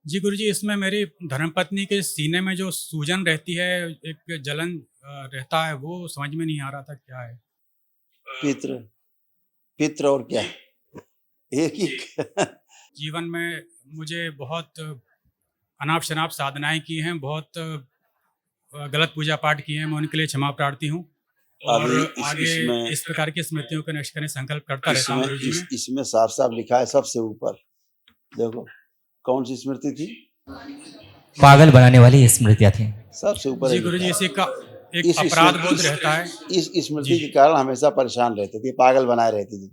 जी गुरुजी, इसमें मेरी धर्मपत्नी के सीने में जो सूजन रहती है, एक जलन रहता है, वो समझ में नहीं आ रहा था क्या है? पितृ पितृ और क्या एक ही जीवन में मुझे बहुत अनाप-शनाप साधनाएँ की हैं, बहुत गलत पूजा-पाठ किए हैं, मैं उनके लिए क्षमा प्रार्थी हूँ और अभी आगे इसमें इस प्रकार की स्मृतियों को नष्ट करने संकल्प करता रहता हूँ गुरुजी मैं। इसमें साफ-साफ लिखा है सबसे ऊपर, देखो कौन सी स्मृति थी? पागल बनाने वाली स्मृतियाँ थीं। सबसे ऊपर जी है लिखा गुरुजी, इसी का है। एक अपराध बोध रहता है। इस स्मृति जी, के कारण हमेशा परेशान रहती थी, पागल बनाए रहती थी।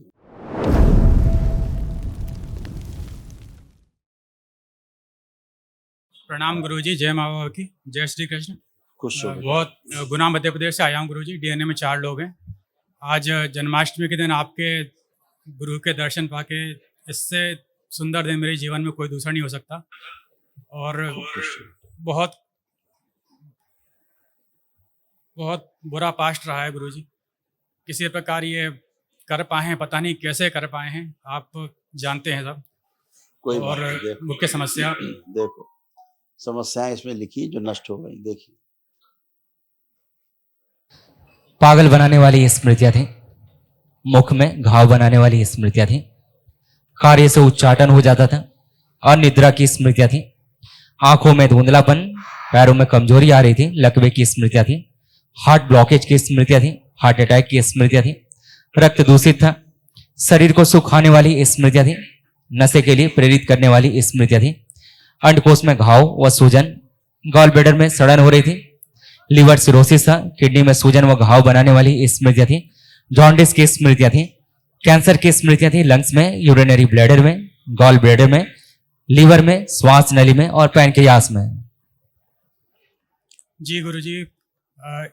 प्रणाम गुरुजी, जय माँ बाबा की, जय श्री कृष्ण। खुश हो बेटा। बहुत गुना मध्य प्रदेश से आया हूँ गुरुजी, डीएनए में 4 लोग हैं। आज जन्माष्टमी के दिन आपके गुरु के दर्शन पाके इससे सुंदर दिन मेरे जीवन में कोई दूसरा नहीं हो सकता और बहुत बहुत बुरा पास्ट रहा है गुरुजी। किसी प्रकार ये कर पाए हैं, पता नहीं कैसे कर पाए हैं, आप जानते हैं सब। कोई बात और नहीं, देखो मुख्य समस्या देखो समस्याएं इसमें लिखी जो नष्ट हो गई, देखिए पागल बनाने वाली स्मृतियाँ थीं। मुख में घाव बनाने वाली स्मृतियाँ थीं। कार्य से उच्चाटन हो जाता था। अनिद्रा की स्मृतियाँ थीं। आंखों में धुंधलापन, पैरों में कमजोरी आ रही थी, लकवे की स्मृतियाँ थीं। हार्ट ब्लॉकेज की स्मृतियाँ थीं। हार्ट अटैक की स्मृतियाँ थीं। रक्त दूषित था। शरीर को सुखाने वाली स्मृतियाँ थीं। नशे के लिए प्रेरित करने वाली स्मृतियाँ थीं। अंडकोश में घाव व सूजन, गॉल ब्लैडर में सड़न हो रही थी। लिवर सिरोसिस था। किडनी में सूजन व घाव बनाने वाली स्मृतियाँ थी। जॉन्डिस की स्मृतियाँ थी। कैंसर की स्मृतियाँ थी। लंग्स में, यूरिनरी ब्लैडर में, गॉल ब्लैडर में, लीवर में, श्वास नली में और पैनक्रियास में। जी गुरुजी,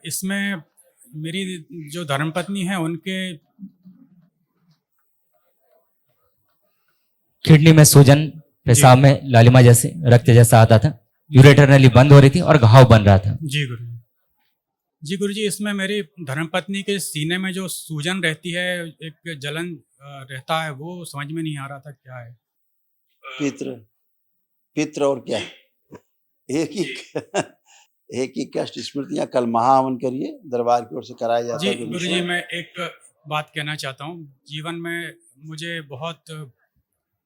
इसमें मेरी जो धर्मपत्नी है उनके किडनी में सूजन, पेशाब में लालिमा जैसे रक्त जैसा आता था। यूरेटर नली बंद हो रही थी और घाव बन रहा था। जी गुरुजी। जी गुरुजी, इसमें मेरी धर्मपत्नी के सीने में जो सूजन रहती है, एक जलन रहता है, वो समझ में नहीं आ रहा था क्या है? पितृ पितृ और क्या एक ही एक ही कष्ट स्मृतियां कल महाहवन करिए, दरबार की ओर से कराया जाता जी है तो गुरुजी, निश्चय। मैं एक बात कहना चाहता हूँ। जीवन में मुझे बहुत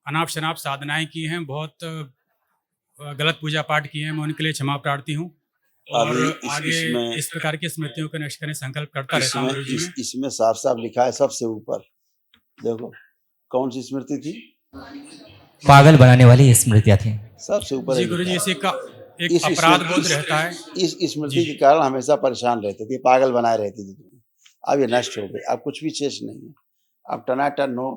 अनाप-शनाप साधनाएँ की हैं, बहुत गलत पूजा-पाठ किए हैं, मैं उनके लिए क्षमा प्रार्थी हूँ और अभी आगे इस प्रकार की स्मृतियों को नष्ट करने संकल्प करता रहता हूँ गुरुजी मैं। इसमें साफ-साफ लिखा है सबसे ऊपर, देखो कौन सी स्मृति थी? पागल बनाने वाली स्मृतियाँ थी। सबसे ऊपर है जी लिखा गुरुजी, है। इसी का एक अपराध बोध रहता है। इस जी, स्मृति के कारण हमेशा परेशान रहती थी, पागल बनाए रहती थी तुम्हें। अब ये नष्ट हो गई, अब कुछ भी शेष नहीं है। अब टनाटन हो,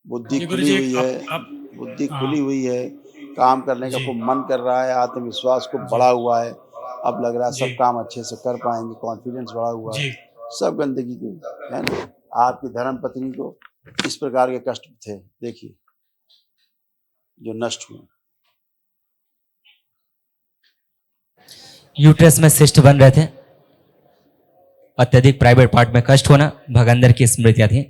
बुद्धि जी खुली गुरुजी, हुई एक है, अप बुद्धि हाँ, खुली हुई है, काम करने का जी, खूब मन कर रहा है, आत्मविश्वास खूब जी, बढ़ा हुआ है। अब लग रहा है जी, सब काम अच्छे से कर पाएँगे, कॉन्फिडेंस बढ़ा हुआ है। जी, सब गंदगी की है ना? आपकी धर्मपत्नी को इस प्रकार के कष्ट थे, देखिए, जो नष्ट हुए। यूट्रस में सिस्ट बन रहे थे। अत्यधिक प्राइवेट पार्ट में कष्ट होना, भगंदर की स्मृतियाँ थी।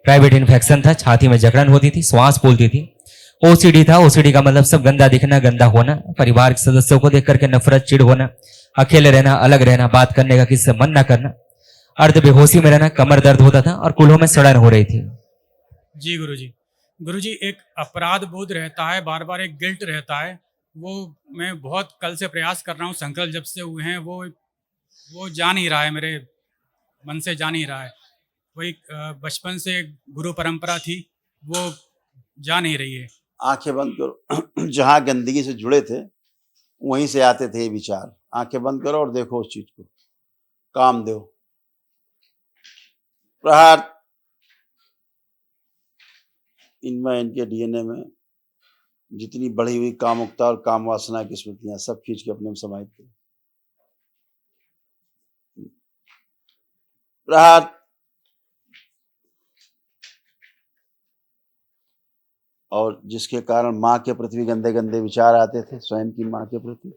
प्राइवेट इन्फेक्शन था, छाती में जकड़न होती थी, श्वास फूलती थी। ओसीडी था। ओसीडी का मतलब सब गंदा दिखना, गंदा होना, परिवार के सदस्यों को देख करके नफरत, चिढ़ होना, अकेले रहना, अलग रहना, बात करने का किसी से मन ना करना, अर्ध बेहोशी में रहना, कमर दर्द होता था और कूल्हों में सड़न हो रही थी। जी गुरुजी। गुरुजी, एक अपराध बोध रहता है, बार-बार एक गिल्ट रहता है। वो मैं बहुत कल से प्रयास कर रहा हूँ, संकल्प जब से हुए हैं, वो जा नहीं रहा है, मेरे मन से जा नहीं रहा है। वही बचपन से गुरु परंपरा थी, वो जा नहीं रही है। आँखें बंद करो जहाँ गंदगी से जुड़े थे, वहीं से आते थे ये विचार। आँखें बंद करो और देखो उस चीज़ को। कामदेव, प्रहार। इनमें, इनके डीएनए में जितनी बढ़ी हुई कामुकता और काम वासना की स्मृतियां सब खींच के अपने में समाहित करो। प्रहार। और जिसके कारण माँ के प्रति भी गंदे गंदे विचार आते थे, स्वयं की माँ के प्रति,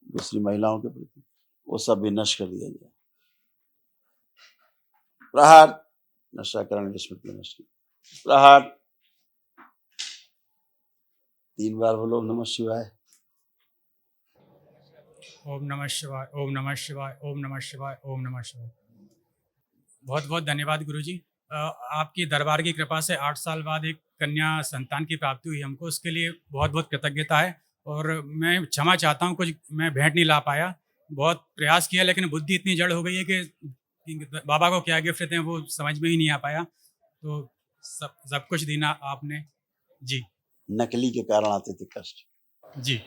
दूसरी महिलाओं के प्रति, वो सब भी नष्ट कर दिया जाए। प्रहार। नशाकरण की स्मृति नष्ट की। प्रहार। 3 बार बोलो नमः शिवाय। ओम नमः शिवाय, ओम नमः शिवाय, ओम नमः शिवाय, ओम नमः शिवाय। बहुत बहुत धन्यवाद गुरुजी। आपकी दरबार की कृपा से 8 साल बाद एक कन्या संतान की प्राप्ति हुई हमको, उसके लिए बहुत बहुत कृतज्ञता है। और मैं क्षमा चाहता हूँ, कुछ मैं भेंट नहीं ला पाया, बहुत प्रयास किया, लेकिन बुद्धि इतनी जड़ हो गई है कि बाबा को क्या गिफ्ट दें वो समझ में ही नहीं आ पाया। तो सब सब कुछ देना आपने। जी नकली के कारण आते थे कष्ट, जी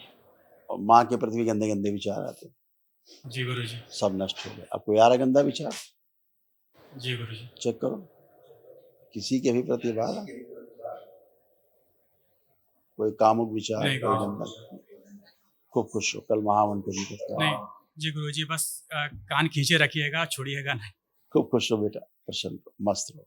और माँ के प्रति भी गंदे गंदे विचार आते थे, जी गुरुजी, सब नष्ट हो गए। अब कोई आ रहा गंदा विचार, जी गुरुजी। चेक करो, किसी के भी प्रति बाधा, कोई कामुक विचार, नहीं कोई गुरुजी, गंदा। खूब खुश हो, कल महावन के भी करता नहीं है। जी गुरुजी, बस कान खींचे रखिएगा, छोड़िएगा नहीं। खूब खुश हो बेटा, प्रसन्न हो, मस्त रहो।